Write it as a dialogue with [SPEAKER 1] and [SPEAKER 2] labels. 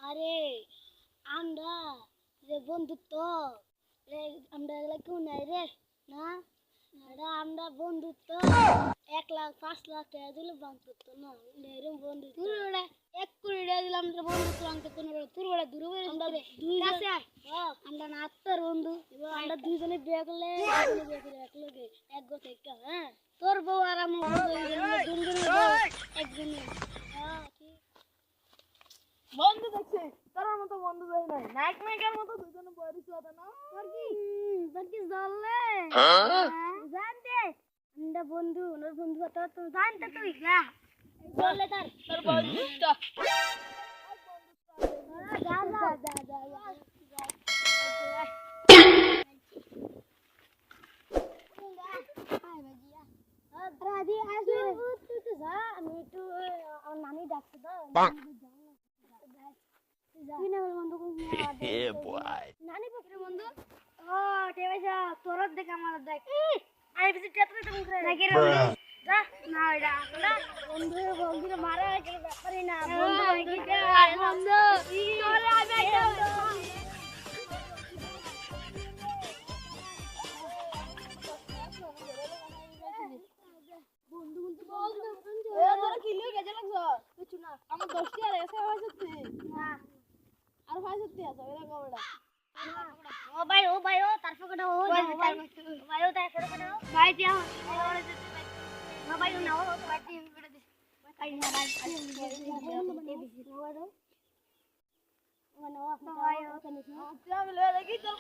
[SPEAKER 1] আরে আমরা যে বন্ধুত্ব রে আমরা এগুলা কেউ নাই রে না এটা আমরা বন্ধুত্ব 1 লাখ 5 লাখ টাকা দিলে বন্ধুত্ব না এরকম বন্ধুত্ব তুই ওটা 1 কোটি টাকা দিলাম আমরা বন্ধুত্ব আনতে কোনো তোর ওটা দূরে আমরা দুই কাছে আমরা না আত্মার বন্ধু আমরা দুইজনে বিয়ে করলে দুজনে বিয়ে করে একলগে এক গো থেকে হ্যাঁ তোর বউ আর আমার বউ দুজনে একজনে হ্যাঁ ঠিক
[SPEAKER 2] বন্ধু দেখছি তোর মতো বন্ধু দেয় নাই নায়ক নায়িকার মতো দুজনে বয়স হতো না
[SPEAKER 1] তোর কি জ্বললে জানতে আমরা বন্ধু ওনার বন্ধু তোর তো জানতে তুই যা জ্বললে
[SPEAKER 2] তোর বন্ধুটা
[SPEAKER 1] যা যা যা যা রাধি আসলে তুই তো যা আমি একটু নানি ডাকছে তো তুই না বন্ধু নানি পক্ষে বন্ধু ও ঠিক আছে তোর দেখ আমার দেখ আই বিসি টেটরে তুমি করে নাকি রে যা না এটা বন্ধু বন্ধু মারা গেল ব্যাপারই না বন্ধু বন্ধু তোরে আমি আইতা বন্ধু বন্ধু বন্ধু
[SPEAKER 2] এ তোরা কি লিয়ে গেছে লাগছ
[SPEAKER 1] কিছু না
[SPEAKER 2] আমার 10 টি আর এসে হয় সত্যি
[SPEAKER 1] না
[SPEAKER 2] আর হয় সত্যি আছে এরা কবড়া
[SPEAKER 1] ও ভাই ও তার ফটো ও ভাই ও তার ফটো ভাই দিয়া না ভাই না ও ভাই টিম করে দিস ভাই না ভাই ও ভাই ও ভাই ও
[SPEAKER 2] আমি লয়ে দেখি তোর